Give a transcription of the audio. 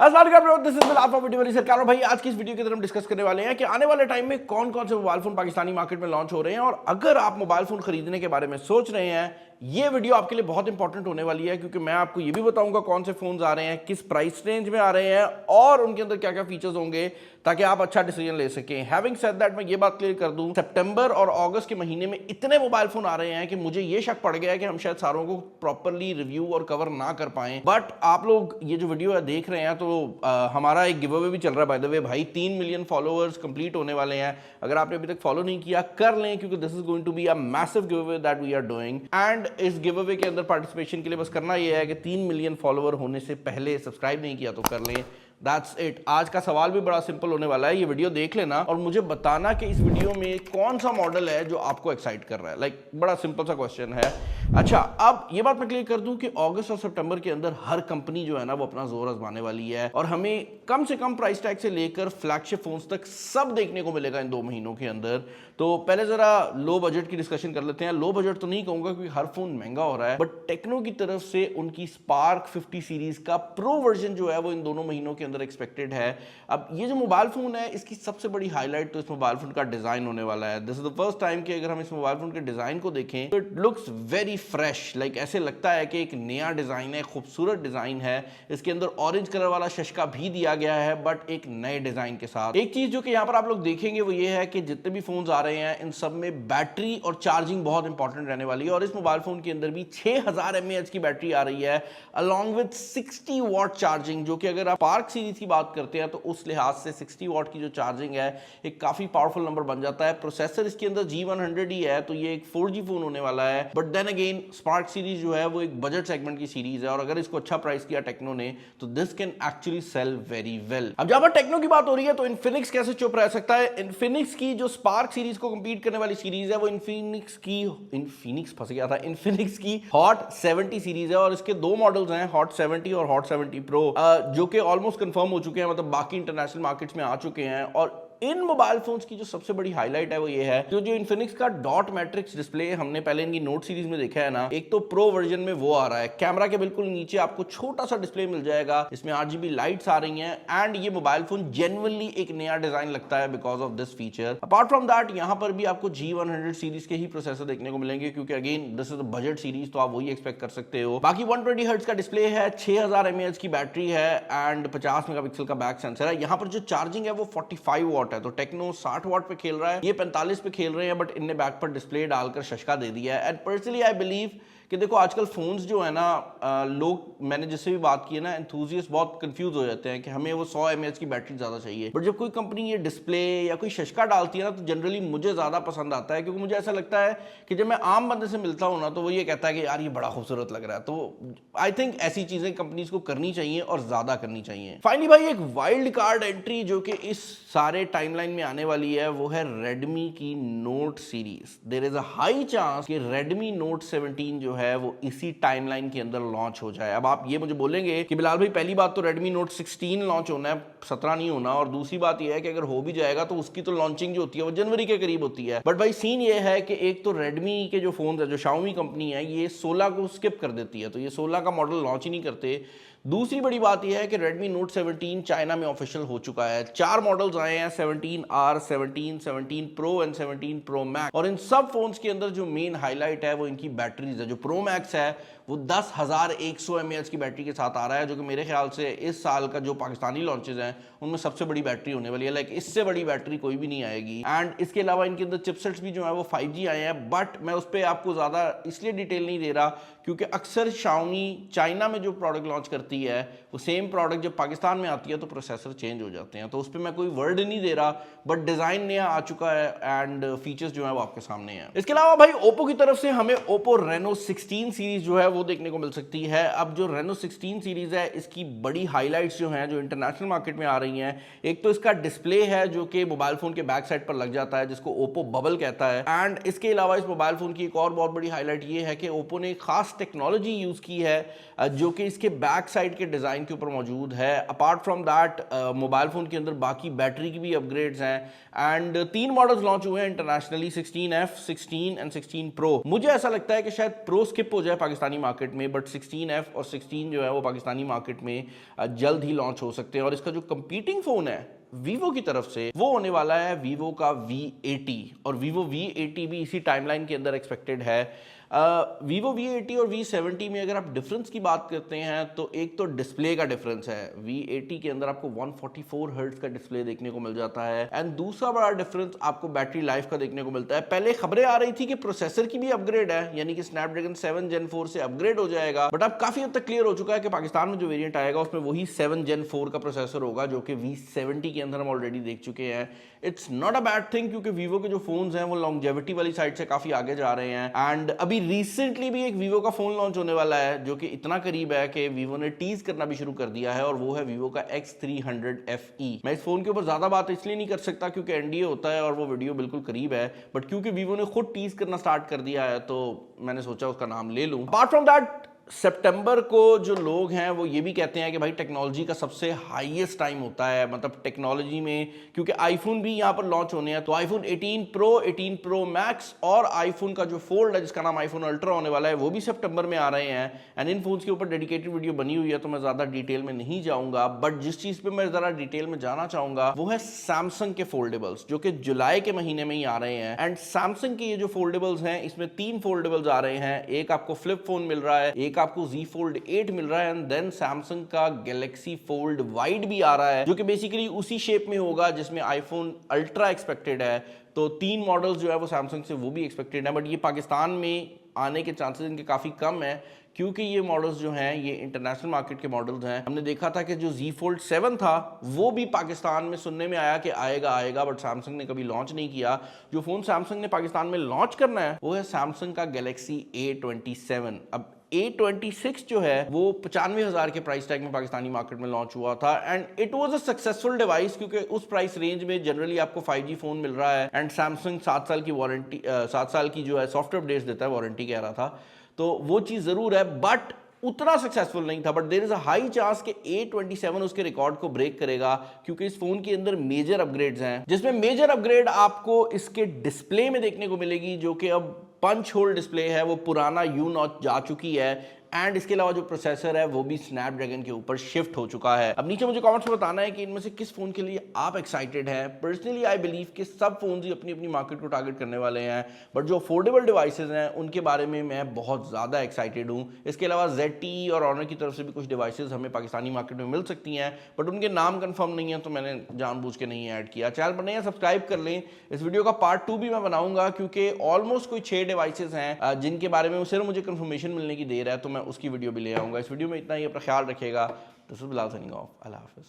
सरकार भाई आज की इस वीडियो के अंदर हम डिस्कस करने वाले हैं कि आने वाले टाइम में कौन कौन से मोबाइल फोन पाकिस्तानी मार्केट में लॉन्च हो रहे हैं। और अगर आप मोबाइल फोन खरीदने के बारे में सोच रहे हैं, ये वीडियो आपके लिए बहुत इंपॉर्टेंट होने वाली है, क्योंकि मैं आपको ये भी बताऊंगा कौन से फोन आ रहे हैं, किस प्राइस रेंज में आ रहे हैं और उनके अंदर क्या क्या फीचर्स होंगे, ताकि आप अच्छा डिसीजन ले सकें। हैविंग सेड दैट, मैं ये बात क्लियर कर दूं, सितंबर और अगस्त के महीने में इतने मोबाइल फोन आ रहे हैं कि मुझे ये शक पड़ गया है कि हम शायद सारों को प्रॉपरली रिव्यू और कवर ना कर पाएं। बट आप लोग ये जो वीडियो है देख रहे हैं तो हमारा एक गिव अवे भी चल रहा है। बाय द वे भाई 3 मिलियन फॉलोअर्स कंप्लीट होने वाले हैं। अगर आपने अभी तक फॉलो नहीं किया कर लें, क्योंकि this is going to be a massive give away that we are doing. And इस गिव अवे के अंदर पार्टिसिपेशन के लिए बस करना यह है कि 3 मिलियन फॉलोअर होने से पहले सब्सक्राइब नहीं किया तो कर लें। That's it। आज का सवाल भी बड़ा सिंपल होने वाला है, ये वीडियो देख लेना और मुझे बताना कि इस वीडियो में कौन सा मॉडल है जो आपको एक्साइट कर रहा है। लाइक बड़ा सिंपल सा क्वेश्चन है। अच्छा, अब ये बात मैं क्लियर कर दूं कि अगस्त और सितंबर के अंदर हर कंपनी जो है ना वो अपना जोर आजमाने वाली है और हमें कम से कम प्राइस टैग से लेकर फ्लैगशिप फोन्स तक सब देखने को मिलेगा इन 2 महीनों के अंदर। तो पहले जरा लो बजट की डिस्कशन कर लेते हैं। लो बजट तो नहीं कहूंगा क्योंकि हर फोन महंगा हो रहा है, बट टेक्नो की तरफ से उनकी स्पार्क 50 सीरीज का प्रो वर्जन जो है वो इन दोनों महीनों के अंदर एक्सपेक्टेड है। अब ये जो मोबाइल फोन है इसकी सबसे बड़ी हाईलाइट तो इस मोबाइल फोन का डिजाइन होने वाला है। This is the first time कि अगर हम इस मोबाइल फोन के डिजाइन को देखें तो it looks very fresh. Like ऐसे लगता है कि एक नया डिजाइन है, खूबसूरत डिजाइन है। इसके अंदर ऑरेंज कलर वाला शशका भी दिया गया है, बट एक नए डिजाइन के साथ। एक चीज जो कि यहाँ पर आप लोग देखेंगे वो ये है कि जितने भी फोन आ रहे हैं इन सब में बैटरी और चार्जिंग बहुत इंपॉर्टेंट रहने वाली है। और इस मोबाइल फोन के अंदर भी 6000 mAh की बैटरी आ रही है अलॉन्ग विद 60 वॉट चार्जिंग, जो कि अगर आप पार्क सीरीज की बात करते हैं तो उस लिहाज से 60 वॉट की जो चार्जिंग है एक काफी पावरफुल नंबर बन जाता है। प्रोसेसर इसके अंदर G100 ही है, तो ये एक 4G फोन होने वाला है। But then again Spark series जो है वो एक बजट सेगमेंट की सीरीज है और अगर इसको अच्छा प्राइस किया टेक्नो ने तो this can actually sell very well. अब जहां पर टेक्नो की बात हो रही है तो इन्फिनिक्स कैसे चुप रह सकता है। इन्फिनिक्स की जो स्पार्क सीरीज को कंपीट करने वाली सीरीज है वो इन्फिनिक्स की हॉट 70 सीरीज है और इसके 2 मॉडल्स हैं, हॉट 70 और हॉट 70 प्रो, जो कि ऑलमोस्ट कंफर्म हो चुके हैं, मतलब बाकी इंटरनेशनल मार्केट्स में आ चुके हैं। और इन मोबाइल फोन्स की जो सबसे बड़ी हाईलाइट है वो ये है जो इन्फिनिक्स का डॉट मैट्रिक्स डिस्प्ले हमने पहले इनकी नोट सीरीज में देखा है ना, एक तो प्रो वर्जन में वो आ रहा है। कैमरा के बिल्कुल नीचे आपको छोटा सा डिस्प्ले मिल जाएगा, इसमें RGB लाइट्स आ रही हैं एंड ये मोबाइल फोन जेन्युइनली एक नया डिजाइन लगता है because of this feature. Apart from that यहाँ पर भी आपको G100 सीरीज के ही प्रोसेसर देखने को मिलेंगे, क्योंकि again this is budget series, तो आप वही एक्सपेक्ट कर सकते हो। बाकी 120 हर्ट्ज का डिस्प्ले है, 6000 mAh की बैटरी है एंड 50 मेगापिक्सल का बैक सेंसर है। यहाँ पर जो चार्जिंग है वो 45 वॉट है, तो टेक्नो 60 वॉट पे खेल रहा है, ये 45 पे खेल रहे हैं, बट इनने बैक पर डिस्प्ले डालकर शशका दे दिया है। एंड पर्सनली आई बिलीव कि देखो आजकल फोन्स जो है ना, लोग, मैंने जिससे भी बात की है ना, एंथुजियस्ट बहुत कंफ्यूज हो जाते हैं कि हमें वो 100 mAh की बैटरी ज्यादा चाहिए, बट जब कोई कंपनी ये डिस्प्ले या कोई शशका डालती है ना तो जनरली मुझे ज्यादा पसंद आता है, क्योंकि मुझे ऐसा लगता है कि जब मैं आम बंदे से मिलता हूँ ना तो वो ये कहता है कि यार ये बड़ा खूबसूरत लग रहा है। तो आई थिंक ऐसी चीजें कंपनीज को करनी चाहिए और ज्यादा करनी चाहिए। फाइनली भाई एक वाइल्ड कार्ड एंट्री जो कि इस सारे टाइमलाइन में आने वाली है वो है रेडमी की Note series. There is a high chance कि रेडमी नोट 17 जो है वो इसी टाइमलाइन के अंदर लॉन्च हो जाए। अब आप ये मुझे बोलेंगे कि बिलाल भाई पहली बात तो रेडमी नोट 16 लॉन्च होना है, 17 नहीं होना, और दूसरी बात ये है कि अगर हो भी जाएगा तो उसकी तो लॉन्चिंग जो होती है वो जनवरी के करीब होती है। बट भाई सीन ये है कि एक तो रेडमी के जो फोन है, जो Xiaomi कंपनी है, ये 16 को स्किप कर देती है, तो ये 16 का मॉडल लॉन्च ही नहीं करते। दूसरी बड़ी बात यह है कि Redmi Note 17 चाइना में ऑफिशियल हो चुका है। 4 मॉडल्स आए हैं, 17R, 17 Pro and 17 Pro Max, और इन सब फोन्स के अंदर जो मेन हाईलाइट है वो इनकी बैटरीज है। जो Pro Max है वो 10,100 mAh की बैटरी के साथ आ रहा है, जो कि मेरे ख्याल से इस साल का जो पाकिस्तानी लॉन्चेस हैं उनमें सबसे बड़ी बैटरी होने वाली है। लाइक इससे बड़ी बैटरी कोई भी नहीं आएगी। एंड इसके अलावा इनके अंदर चिपसेट्स भी जो है वो 5G आए हैं, बट मैं उस पर आपको ज्यादा इसलिए डिटेल नहीं दे रहा क्योंकि अक्सर Xiaomi चाइना में जो प्रोडक्ट लॉन्च करती है वो सेम प्रोडक्ट जब पाकिस्तान में आती है तो प्रोसेसर चेंज हो जाते हैं, तो उस पर मैं कोई वर्ड नहीं दे रहा, बट डिजाइन नया आ चुका है एंड फीचर्स जो है वो आपके सामने हैं। इसके अलावा भाई ओप्पो की तरफ से हमें ओप्पो Reno 16 सीरीज जो है वो देखने को मिल सकती है। अब जो Reno 16 सीरीज है इसकी बड़ी हाईलाइट्स जो हैं जो इंटरनेशनल मार्केट में आ रही हैं, एक तो इसका डिस्प्ले है जो कि मोबाइल फोन के बैक साइड पर लग जाता है, जिसको ओप्पो बबल कहता है। एंड इसके अलावा इस मोबाइल फोन की एक और बहुत बड़ी हाईलाइट ये है कि ओप्पो ने खास टेक्नोलॉजी यूज की है जो कि इसके बैक साइड के डिजाइन के ऊपर मौजूद है। Apart from that mobile phone के अंदर बाकी बैटरी की भी अपग्रेड्स हैं एंड 3 मॉडल्स लॉन्च हुए हैं इंटरनेशनली, 16F, 16 एंड 16 Pro। मुझे ऐसा लगता है कि शायद प्रो स्किप हो जाए पाकिस्तानी मार्केट में, बट 16F और 16 जो है वो पाकिस्तानी मार्केट में जल्द ही लॉन्च हो सकते हैं। और इसका जो कंपीटिंग फ़ोन है वीवो की तरफ से वो होने वाला है वीवो का V80, और वीवो V80 भी इसी टाइमलाइन के अंदर एक्सपेक्टेड है। वीवो V80 और V70 में अगर आप डिफरेंस की बात करते हैं तो एक तो डिस्प्ले का डिफरेंस है, V80 के अंदर आपको 144 हर्ट्ज का डिस्प्ले देखने को मिल जाता है, एंड दूसरा बड़ा डिफरेंस आपको बैटरी लाइफ का देखने को मिलता है। पहले खबरें आ रही थी कि प्रोसेसर की भी अपग्रेड है, यानी कि स्नैपड्रैगन 7 Gen 4 से अपग्रेड हो जाएगा, बट अब काफी हद तक क्लियर हो चुका है कि पाकिस्तान में जो वेरिएंट आएगा उसमें वही 7 Gen 4 का प्रोसेसर होगा, जो कि V70 के अंदर हम ऑलरेडी देख चुके हैं। It's not a bad thing, क्योंकि वीवो के जो फोन्स हैं वो लॉन्जेविटी वाली साइड से काफी आगे जा रहे हैं। एंड अभी रिसेंटली भी एक वीवो का फोन लॉन्च होने वाला है जो कि इतना करीब है कि वीवो ने टीज करना भी शुरू कर दिया है, और वो है वीवो का X300 FE। मैं इस फोन के ऊपर ज्यादा बात इसलिए नहीं कर सकता क्योंकि NDA होता है और वो वीडियो बिल्कुल करीब है, बट क्योंकि वीवो ने खुद टीज करना स्टार्ट कर दिया है तो मैंने सोचा उसका नाम ले लूं। अपार्ट फ्रॉम दैट, सितंबर को जो लोग हैं वो ये भी कहते हैं कि भाई टेक्नोलॉजी का सबसे हाईएस्ट टाइम होता है, मतलब टेक्नोलॉजी में, क्योंकि आईफोन भी यहाँ पर लॉन्च होने हैं। तो आईफोन 18 प्रो, 18 प्रो मैक्स और आईफोन का जो फोल्ड है जिसका नाम आईफोन अल्ट्रा होने वाला है वो भी सितंबर में आ रहे हैं। एंड इन फोन्स के ऊपर डेडिकेटेड वीडियो बनी हुई है तो मैं ज़्यादा डिटेल में नहीं जाऊँगा, बट जिस चीज़ पर मैं ज़रा डिटेल में जाना चाहूँगा वो है सैमसंग के फोल्डेबल्स, जो कि जुलाई के महीने में ही आ रहे हैं। एंड सैमसंग के ये जो फोल्डेबल्स हैं इसमें 3 फोल्डेबल्स आ रहे हैं, एक आपको फ्लिप फोन मिल रहा है, एक आपको Z Fold 8 मिल रहा है, एंड देन सैमसंग का गैलेक्सी फोल्ड वाइड भी आ रहा है जो कि बेसिकली उसी शेप में होगा जिसमें आईफोन अल्ट्रा एक्सपेक्टेड है। तो 3 मॉडल्स जो है वो सैमसंग से वो भी एक्सपेक्टेड है, बट ये पाकिस्तान में आने के चांसेस इनके काफ़ी कम है क्योंकि ये मॉडल्स जो हैं ये इंटरनेशनल मार्केट के मॉडल्स हैं। हमने देखा था कि जो Z Fold 7 था वो भी पाकिस्तान में सुनने में आया कि आएगा, बट सैमसंग ने कभी लॉन्च नहीं किया। जो फ़ोन सैमसंग ने पाकिस्तान में लॉन्च करना है वो है सैमसंग का गैलेक्सी A27। अब A26 जो है वो 95,000 के प्राइस टैग में पाकिस्तानी मार्केट में लॉन्च हुआ था, and it was a successful device क्योंकि उस प्राइस रेंज में जनरली आपको 5G फोन मिल रहा है, एंड सैमसंग 7 साल की वारंटी 7 साल की जो है सॉफ्टवेयर अपडेट्स देता है, वारंटी कह रहा था, तो वो चीज़ ज़रूर है, बट उतना सक्सेसफुल नहीं था। But there is a high chance कि A27 उसके रिकॉर्ड को ब्रेक करेगा क्योंकि इस फोन के अंदर मेजर अपग्रेड्स हैं, जिसमें मेजर अपग्रेड आपको इसके डिस्प्ले में देखने को मिलेगी, जो कि अब पंच होल डिस्प्ले है, वो पुराना U9 जा चुकी है, एंड इसके अलावा जो प्रोसेसर है वो भी स्नैपड्रैगन के ऊपर शिफ्ट हो चुका है। अब नीचे मुझे कमेंट्स में बताना है कि इनमें से किस फोन के लिए आप एक्साइटेड हैं। पर्सनली आई बिलीव कि सब फोन ही अपनी अपनी मार्केट को टारगेट करने वाले हैं, बट जो अफोर्डेबल डिवाइसेज हैं उनके बारे में मैं बहुत ज़्यादा एक्साइटेड हूँ। इसके अलावा ZTE और ऑनर की तरफ से भी कुछ डिवाइसेज हमें पाकिस्तानी मार्केट में मिल सकती हैं, बट उनके नाम कन्फर्म नहीं है तो मैंने जानबूझ के नहीं ऐड किया। चैनल पर नहीं है सब्सक्राइब कर लें। इस वीडियो का पार्ट 2 भी मैं बनाऊंगा क्योंकि ऑलमोस्ट कोई 6 डिवाइसेज हैं जिनके बारे में सिर्फ मुझे कंफर्मेशन मिलने की देर है, तो मैं उसकी वीडियो भी ले आऊँगा। इस वीडियो में इतना ही, अपना ख्याल रखिएगा। This is Bilal signing off. अल्लाह हाफिज़।